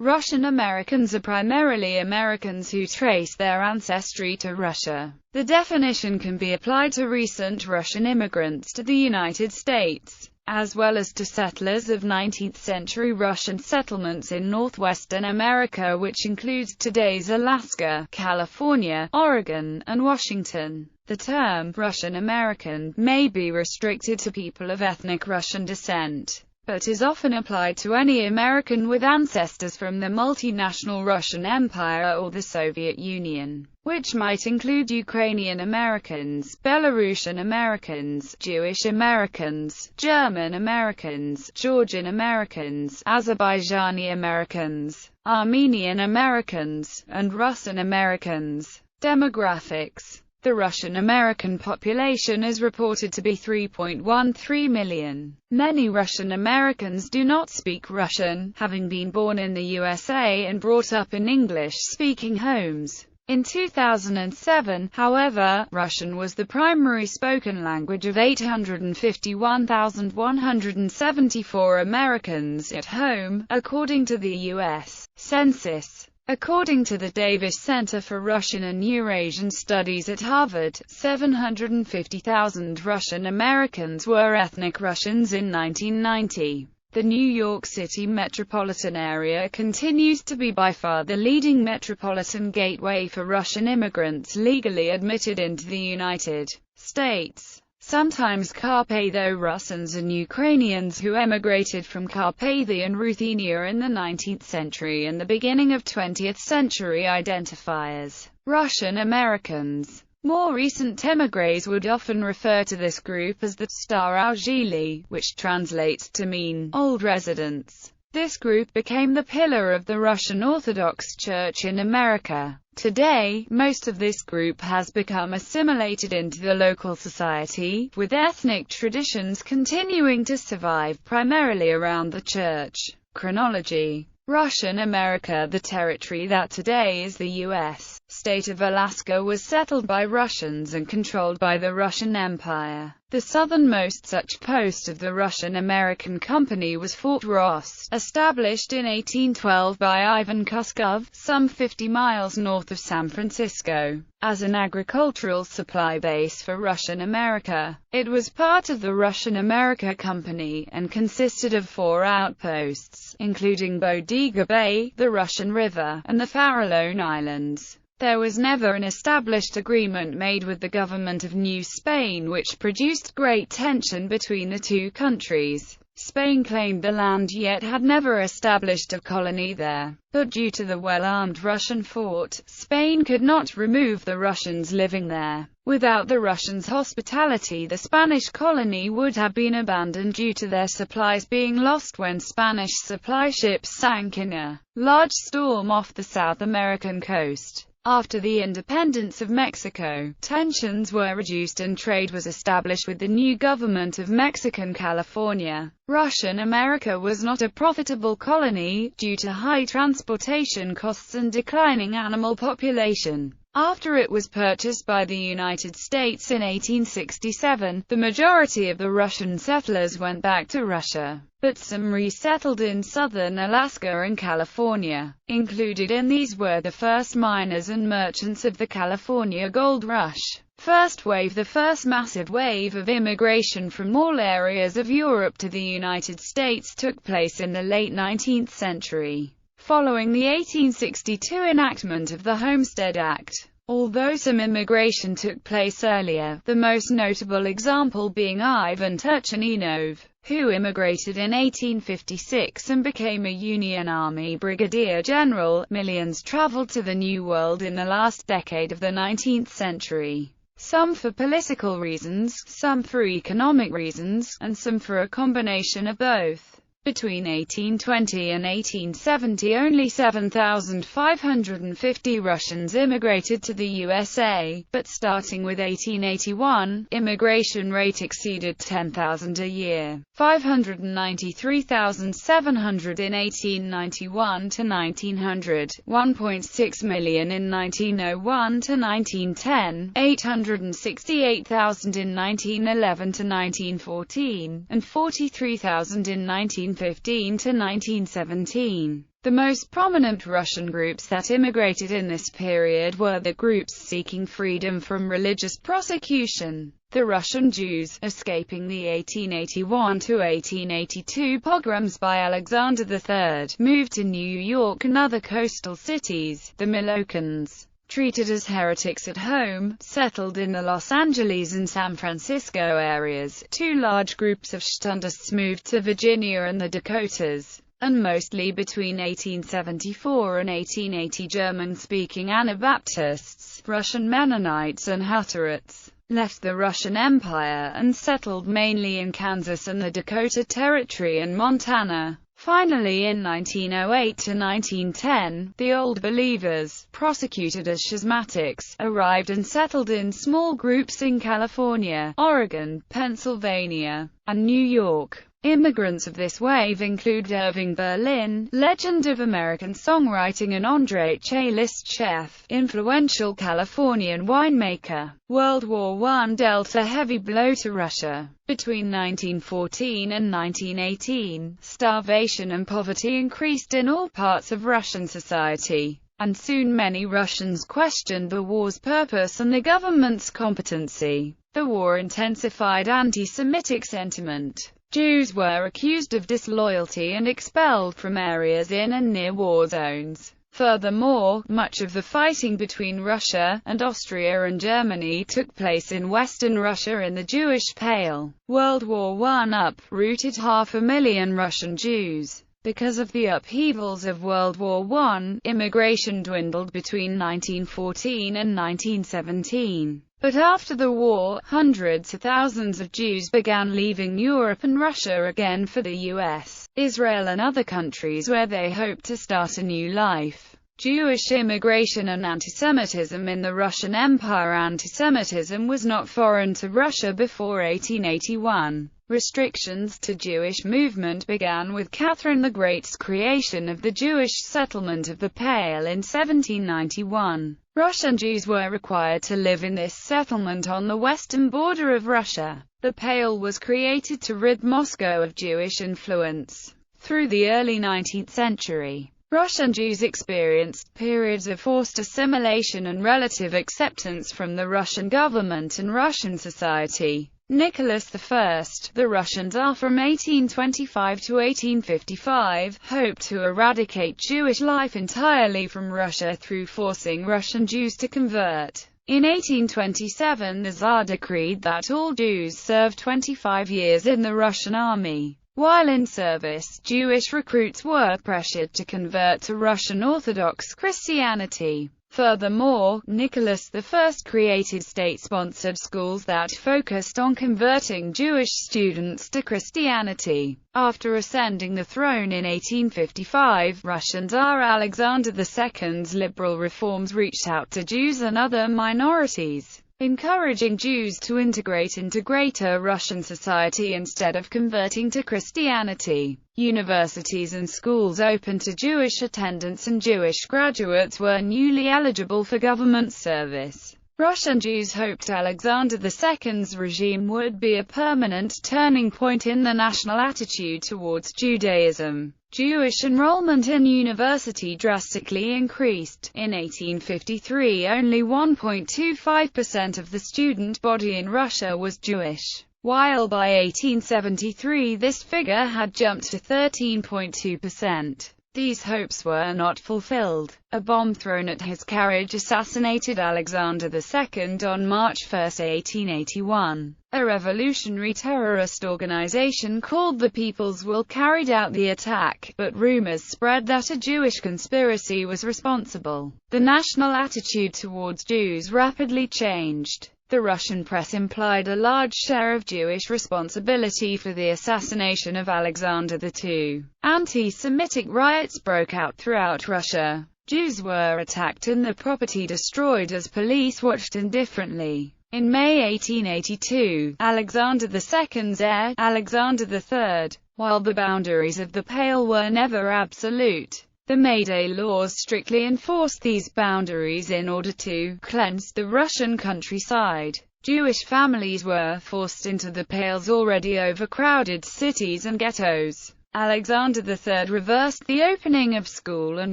Russian Americans are primarily Americans who trace their ancestry to Russia. The definition can be applied to recent Russian immigrants to the United States, as well as to settlers of 19th-century Russian settlements in northwestern America, which includes today's Alaska, California, Oregon, and Washington. The term Russian American may be restricted to people of ethnic Russian descent, but is often applied to any American with ancestors from the multinational Russian Empire or the Soviet Union, which might include Ukrainian Americans, Belarusian Americans, Jewish Americans, German Americans, Georgian Americans, Azerbaijani Americans, Armenian Americans, and Russian Americans. Demographics. The Russian American population is reported to be 3.13 million. Many Russian Americans do not speak Russian, having been born in the USA and brought up in English-speaking homes. In 2007, however, Russian was the primary spoken language of 851,174 Americans at home, according to the U.S. Census. According to the Davis Center for Russian and Eurasian Studies at Harvard, 750,000 Russian Americans were ethnic Russians in 1990. The New York City metropolitan area continues to be by far the leading metropolitan gateway for Russian immigrants legally admitted into the United States. Sometimes Carpatho-Russians and Ukrainians who emigrated from Carpathy and Ruthenia in the 19th century and the beginning of 20th century identify as Russian Americans. More recent émigrés would often refer to this group as the Starouzhili, which translates to mean old residents. This group became the pillar of the Russian Orthodox Church in America. Today, most of this group has become assimilated into the local society, with ethnic traditions continuing to survive primarily around the church. Chronology. Russian America. The territory that today is the U.S. state of Alaska was settled by Russians and controlled by the Russian Empire. The southernmost such post of the Russian American Company was Fort Ross, established in 1812 by Ivan Kuskov, some 50 miles north of San Francisco, as an agricultural supply base for Russian America. It was part of the Russian America Company, and consisted of 4 outposts, including Bodega Bay, the Russian River, and the Farallone Islands. There was never an established agreement made with the government of New Spain, which produced great tension between the two countries. Spain claimed the land yet had never established a colony there, but due to the well-armed Russian fort, Spain could not remove the Russians living there. Without the Russians' hospitality, the Spanish colony would have been abandoned due to their supplies being lost when Spanish supply ships sank in a large storm off the South American coast. After the independence of Mexico, tensions were reduced and trade was established with the new government of Mexican California. Russian America was not a profitable colony, due to high transportation costs and declining animal population. After it was purchased by the United States in 1867, the majority of the Russian settlers went back to Russia, but some resettled in southern Alaska and California. Included in these were the first miners and merchants of the California Gold Rush. The first massive wave of immigration from all areas of Europe to the United States took place in the late 19th century, following the 1862 enactment of the Homestead Act. Although some immigration took place earlier, the most notable example being Ivan Turchaninov, who immigrated in 1856 and became a Union Army brigadier general. Millions traveled to the New World in the last decade of the 19th century. Some for political reasons, some for economic reasons, and some for a combination of both. Between 1820 and 1870 only 7,550 Russians immigrated to the USA, but starting with 1881, immigration rate exceeded 10,000 a year. 593,700 in 1891 to 1900, 1.6 million in 1901 to 1910, 868,000 in 1911 to 1914, and 43,000 in 1915 to 1917. The most prominent Russian groups that immigrated in this period were the groups seeking freedom from religious persecution. The Russian Jews, escaping the 1881–1882 pogroms by Alexander III, moved to New York and other coastal cities. The Milokans, treated as heretics at home, settled in the Los Angeles and San Francisco areas. Two large groups of Stundists moved to Virginia and the Dakotas, and mostly between 1874 and 1880 German-speaking Anabaptists, Russian Mennonites and Hutterites, left the Russian Empire and settled mainly in Kansas and the Dakota Territory and Montana. Finally, in 1908 to 1910, the Old Believers, prosecuted as schismatics, arrived and settled in small groups in California, Oregon, Pennsylvania, and New York. Immigrants of this wave include Irving Berlin, legend of American songwriting, and Andrei Chelystyshyn, influential Californian winemaker. World War I dealt a heavy blow to Russia. Between 1914 and 1918, starvation and poverty increased in all parts of Russian society, and soon many Russians questioned the war's purpose and the government's competency. The war intensified anti-Semitic sentiment. Jews were accused of disloyalty and expelled from areas in and near war zones. Furthermore, much of the fighting between Russia and Austria and Germany took place in Western Russia in the Jewish Pale. World War I uprooted 500,000 Russian Jews. Because of the upheavals of World War I, immigration dwindled between 1914 and 1917. But after the war, hundreds of thousands of Jews began leaving Europe and Russia again for the US, Israel and other countries where they hoped to start a new life. Jewish immigration and antisemitism in the Russian Empire. Antisemitism was not foreign to Russia before 1881. Restrictions to Jewish movement began with Catherine the Great's creation of the Jewish settlement of the Pale in 1791. Russian Jews were required to live in this settlement on the western border of Russia. The Pale was created to rid Moscow of Jewish influence. Through the early 19th century, Russian Jews experienced periods of forced assimilation and relative acceptance from the Russian government and Russian society. Nicholas I, the Russian Tsar from 1825 to 1855, hoped to eradicate Jewish life entirely from Russia through forcing Russian Jews to convert. In 1827, the Tsar decreed that all Jews serve 25 years in the Russian army. While in service, Jewish recruits were pressured to convert to Russian Orthodox Christianity. Furthermore, Nicholas I created state-sponsored schools that focused on converting Jewish students to Christianity. After ascending the throne in 1855, Russian Tsar Alexander II's liberal reforms reached out to Jews and other minorities, encouraging Jews to integrate into greater Russian society instead of converting to Christianity. Universities and schools open to Jewish attendants and Jewish graduates were newly eligible for government service. Russian Jews hoped Alexander II's regime would be a permanent turning point in the national attitude towards Judaism. Jewish enrollment in university drastically increased. In 1853, only 1.25% of the student body in Russia was Jewish, while by 1873 this figure had jumped to 13.2%. These hopes were not fulfilled. A bomb thrown at his carriage assassinated Alexander II on March 1, 1881. A revolutionary terrorist organization called the People's Will carried out the attack, but rumors spread that a Jewish conspiracy was responsible. The national attitude towards Jews rapidly changed. The Russian press implied a large share of Jewish responsibility for the assassination of Alexander II. Anti-Semitic riots broke out throughout Russia. Jews were attacked and their property destroyed as police watched indifferently. In May 1882, Alexander II's heir, Alexander III, while the boundaries of the Pale were never absolute, the May Day laws strictly enforced these boundaries in order to cleanse the Russian countryside. Jewish families were forced into the Pale's already overcrowded cities and ghettos. Alexander III reversed the opening of school and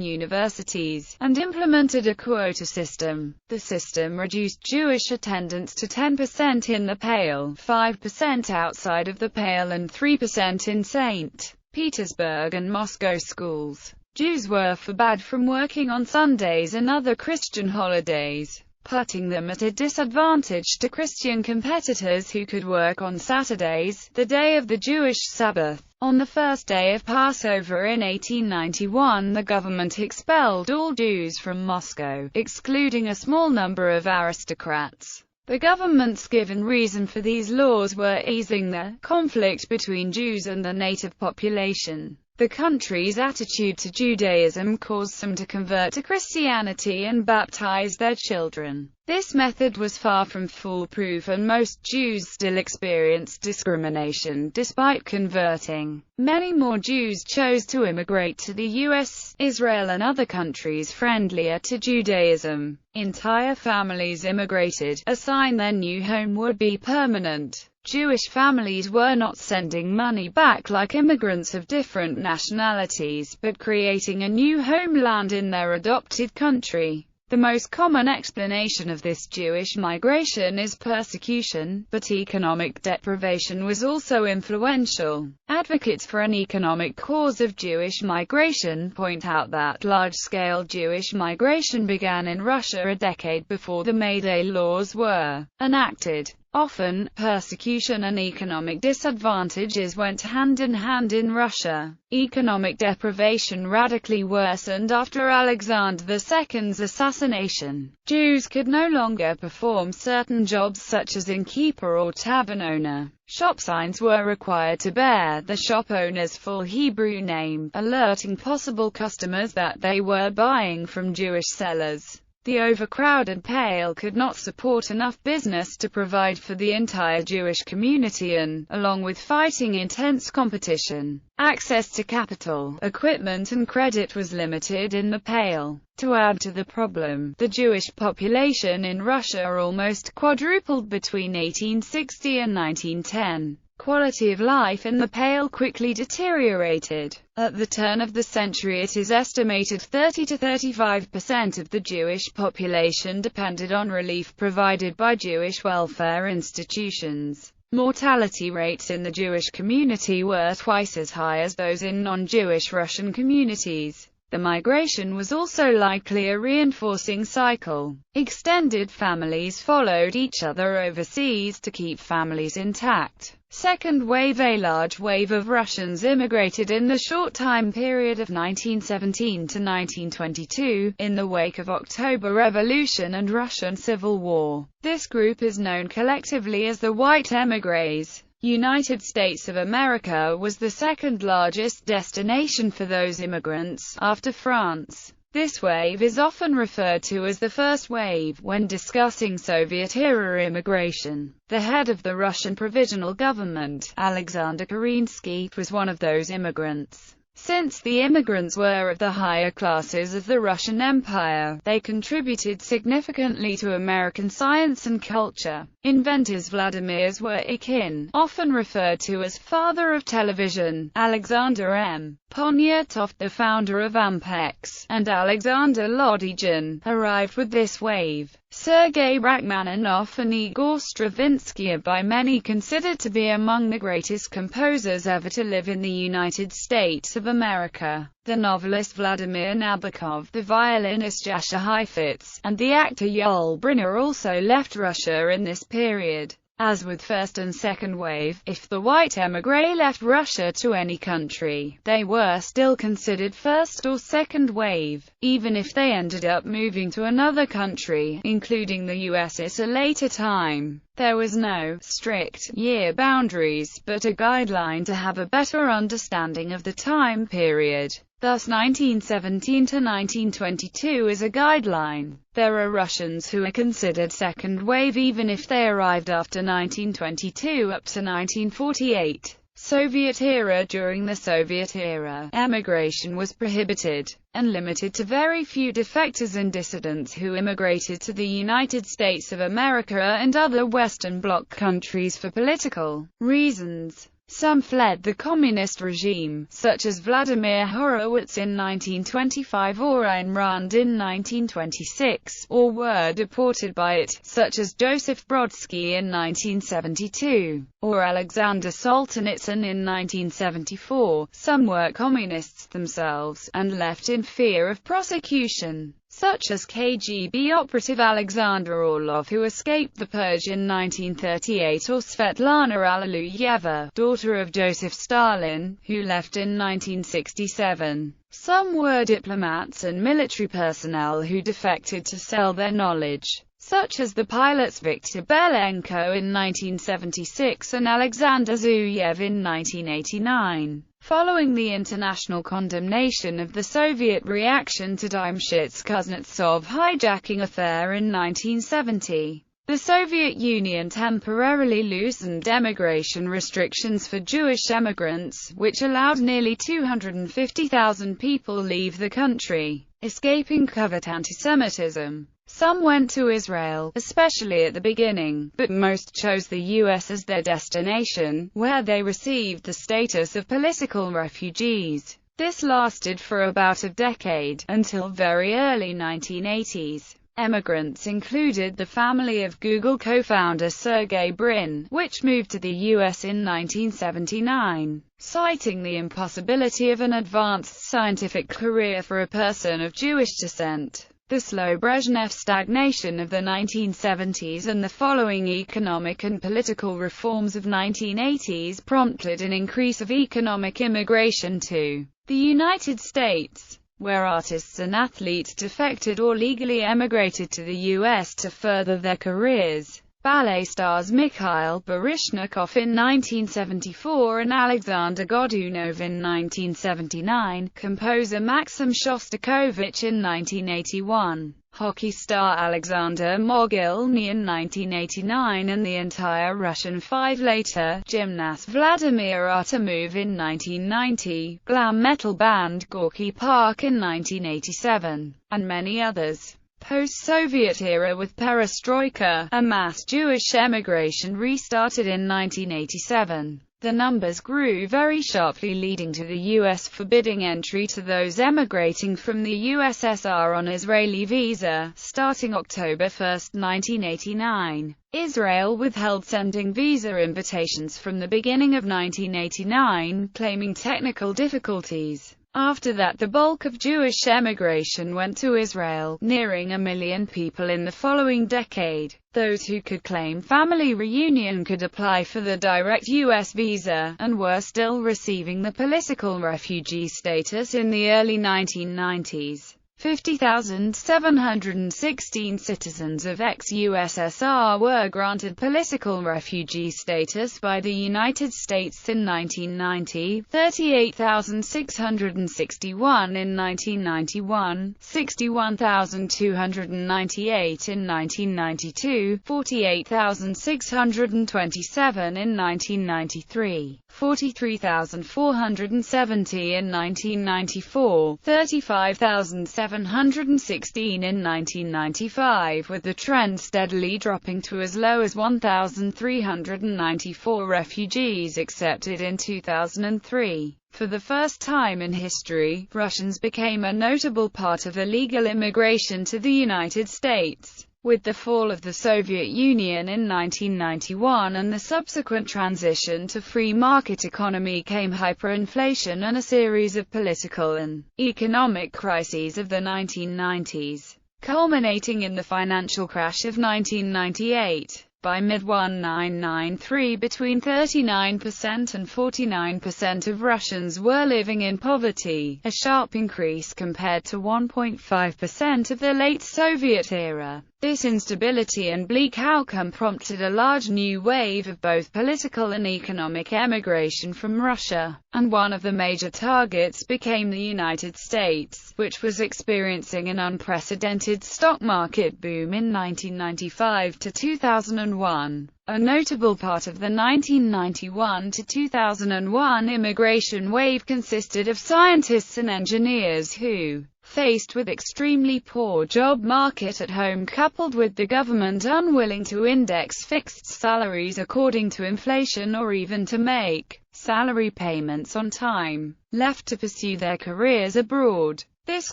universities, and implemented a quota system. The system reduced Jewish attendance to 10% in the Pale, 5% outside of the Pale and 3% in St. Petersburg and Moscow schools. Jews were forbade from working on Sundays and other Christian holidays, putting them at a disadvantage to Christian competitors who could work on Saturdays, the day of the Jewish Sabbath. On the first day of Passover in 1891, the government expelled all Jews from Moscow, excluding a small number of aristocrats. The government's given reason for these laws were easing the conflict between Jews and the native population. The country's attitude to Judaism caused some to convert to Christianity and baptize their children. This method was far from foolproof, and most Jews still experienced discrimination despite converting. Many more Jews chose to immigrate to the U.S., Israel and other countries friendlier to Judaism. Entire families immigrated, a sign their new home would be permanent. Jewish families were not sending money back like immigrants of different nationalities, but creating a new homeland in their adopted country. The most common explanation of this Jewish migration is persecution, but economic deprivation was also influential. Advocates for an economic cause of Jewish migration point out that large-scale Jewish migration began in Russia a decade before the May Day laws were enacted. Often, persecution and economic disadvantages went hand in hand in Russia. Economic deprivation radically worsened after Alexander II's assassination. Jews could no longer perform certain jobs such as innkeeper or tavern owner. Shop signs were required to bear the shop owner's full Hebrew name, alerting possible customers that they were buying from Jewish sellers. The overcrowded Pale could not support enough business to provide for the entire Jewish community and, along with fighting intense competition, access to capital, equipment and credit was limited in the Pale. To add to the problem, the Jewish population in Russia almost quadrupled between 1860 and 1910. Quality of life in the Pale quickly deteriorated. At the turn of the century, it is estimated 30 to 35% of the Jewish population depended on relief provided by Jewish welfare institutions. Mortality rates in the Jewish community were twice as high as those in non-Jewish Russian communities. The migration was also likely a reinforcing cycle. Extended families followed each other overseas to keep families intact. Second wave. A large wave of Russians immigrated in the short time period of 1917 to 1922, in the wake of October Revolution and Russian Civil War. This group is known collectively as the White Émigrés. United States of America was the second largest destination for those immigrants, after France. This wave is often referred to as the first wave when discussing Soviet-era immigration. The head of the Russian Provisional Government, Alexander Kerensky, was one of those immigrants. Since the immigrants were of the higher classes of the Russian Empire, they contributed significantly to American science and culture. Inventors Vladimir Zworykin, often referred to as father of television, Alexander M. Poniatov, the founder of Ampex, and Alexander Lodygin, arrived with this wave. Sergei Rachmaninoff and Igor Stravinsky are by many considered to be among the greatest composers ever to live in the United States of America. The novelist Vladimir Nabokov, the violinist Jascha Heifetz, and the actor Yul Brynner also left Russia in this period. As with first and second wave, if the white émigré left Russia to any country, they were still considered first or second wave, even if they ended up moving to another country, including the US at a later time. There was no strict year boundaries, but a guideline to have a better understanding of the time period. Thus 1917 to 1922 is a guideline. There are Russians who are considered second wave even if they arrived after 1922 up to 1948. Soviet era. During the Soviet era, emigration was prohibited, and limited to very few defectors and dissidents who immigrated to the United States of America and other Western Bloc countries for political reasons. Some fled the communist regime, such as Vladimir Horowitz in 1925 or Ayn Rand in 1926, or were deported by it, such as Joseph Brodsky in 1972, or Alexander Solzhenitsyn in 1974. Some were communists themselves, and left in fear of prosecution, such as KGB operative Alexander Orlov, who escaped the purge in 1938, or Svetlana Alliluyeva, daughter of Joseph Stalin, who left in 1967. Some were diplomats and military personnel who defected to sell their knowledge, such as the pilots Viktor Belenko in 1976 and Alexander Zuyev in 1989. Following the international condemnation of the Soviet reaction to Dmitry Kuznetsov hijacking affair in 1970, the Soviet Union temporarily loosened emigration restrictions for Jewish emigrants, which allowed nearly 250,000 people leave the country, escaping covert antisemitism. Some went to Israel, especially at the beginning, but most chose the U.S. as their destination, where they received the status of political refugees. This lasted for about a decade, until very early 1980s. Emigrants included the family of Google co-founder Sergey Brin, which moved to the U.S. in 1979, citing the impossibility of an advanced scientific career for a person of Jewish descent. The slow Brezhnev stagnation of the 1970s and the following economic and political reforms of 1980s prompted an increase of economic immigration to the United States, where artists and athletes defected or legally emigrated to the U.S. to further their careers. Ballet stars Mikhail Baryshnikov in 1974 and Alexander Godunov in 1979, composer Maxim Shostakovich in 1981, hockey star Alexander Mogilny in 1989 and the entire Russian Five later, gymnast Vladimir Artemov in 1990, glam metal band Gorky Park in 1987, and many others. Post-Soviet era with perestroika, a mass Jewish emigration restarted in 1987. The numbers grew very sharply, leading to the U.S. forbidding entry to those emigrating from the USSR on Israeli visa, starting October 1, 1989. Israel withheld sending visa invitations from the beginning of 1989, claiming technical difficulties. After that, the bulk of Jewish emigration went to Israel, nearing 1 million people in the following decade. Those who could claim family reunion could apply for the direct U.S. visa, and were still receiving the political refugee status in the early 1990s. 50,716 citizens of ex-USSR were granted political refugee status by the United States in 1990, 38,661 in 1991, 61,298 in 1992, 48,627 in 1993, 43,470 in 1994, 35,716 in 1995, with the trend steadily dropping to as low as 1,394 refugees accepted in 2003. For the first time in history, Russians became a notable part of illegal immigration to the United States. With the fall of the Soviet Union in 1991 and the subsequent transition to free market economy came hyperinflation and a series of political and economic crises of the 1990s, culminating in the financial crash of 1998. By mid-1993, between 39% and 49% of Russians were living in poverty, a sharp increase compared to 1.5% of the late Soviet era. This instability and bleak outcome prompted a large new wave of both political and economic emigration from Russia, and one of the major targets became the United States, which was experiencing an unprecedented stock market boom in 1995 to 2001. A notable part of the 1991 to 2001 immigration wave consisted of scientists and engineers who, faced with extremely poor job market at home coupled with the government unwilling to index fixed salaries according to inflation or even to make salary payments on time, left to pursue their careers abroad. This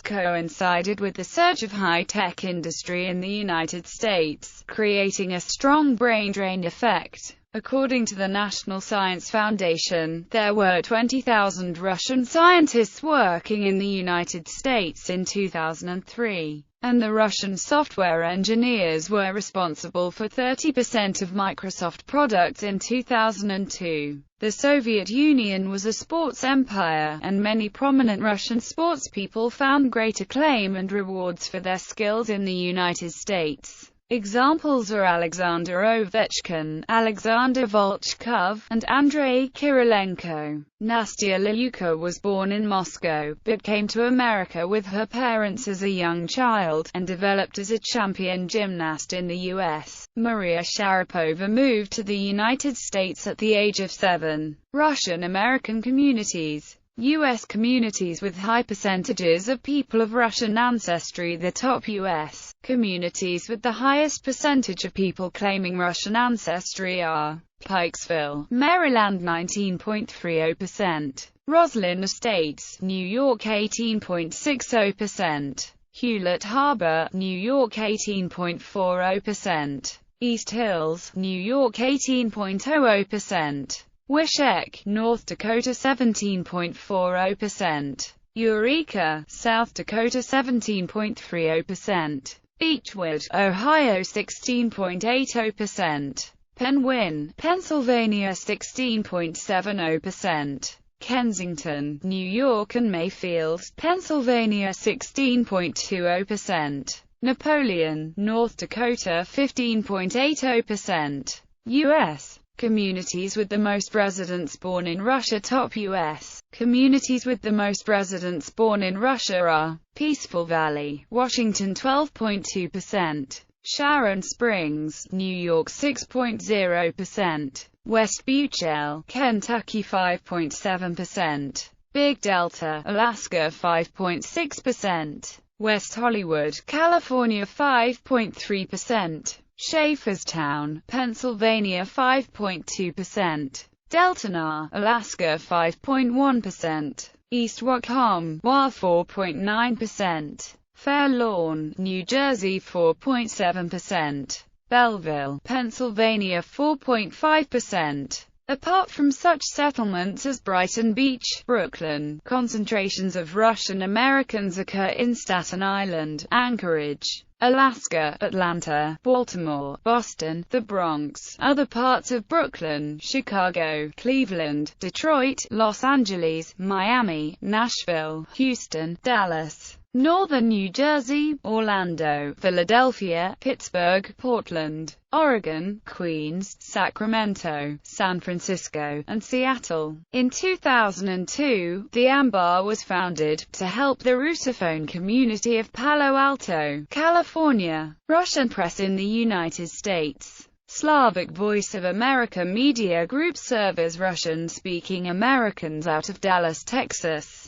coincided with the surge of high-tech industry in the United States, creating a strong brain drain effect. According to the National Science Foundation, there were 20,000 Russian scientists working in the United States in 2003, and the Russian software engineers were responsible for 30% of Microsoft products in 2002. The Soviet Union was a sports empire, and many prominent Russian sportspeople found great acclaim and rewards for their skills in the United States. Examples are Alexander Ovechkin, Alexander Volchkov, and Andrei Kirilenko. Nastya Liuka was born in Moscow, but came to America with her parents as a young child, and developed as a champion gymnast in the U.S. Maria Sharapova moved to the United States at the age of 7. Russian American communities. U.S. communities with high percentages of people of Russian ancestry. The top U.S. communities with the highest percentage of people claiming Russian ancestry are Pikesville, Maryland 19.30%, Roslyn Estates, New York 18.60%, Hewlett Harbor, New York 18.40%, East Hills, New York 18.00%, Wishek, North Dakota 17.40%, Eureka, South Dakota 17.30%, Beechwood, Ohio 16.80%, Penwyn, Pennsylvania 16.70%, Kensington, New York and Mayfield, Pennsylvania 16.20%, Napoleon, North Dakota 15.80%, U.S. communities with the most residents born in Russia. Top U.S. communities with the most residents born in Russia are Peaceful Valley, Washington 12.2%, Sharon Springs, New York 6.0%, West Buchel, Kentucky 5.7%, Big Delta, Alaska 5.6%, West Hollywood, California 5.3%, Schaefferstown, Pennsylvania 5.2%, Deltona, Alaska 5.1%, East Waukegan, WA 4.9%, Fair Lawn, New Jersey 4.7%, Belleville, Pennsylvania 4.5%. Apart from such settlements as Brighton Beach, Brooklyn, concentrations of Russian Americans occur in Staten Island, Anchorage, Alaska, Atlanta, Baltimore, Boston, the Bronx, other parts of Brooklyn, Chicago, Cleveland, Detroit, Los Angeles, Miami, Nashville, Houston, Dallas, Northern New Jersey, Orlando, Philadelphia, Pittsburgh, Portland, Oregon, Queens, Sacramento, San Francisco, and Seattle. In 2002, the AMBAR was founded to help the Russophone community of Palo Alto, California. Russian press in the United States. Slavic Voice of America Media Group serves Russian-speaking Americans out of Dallas, Texas.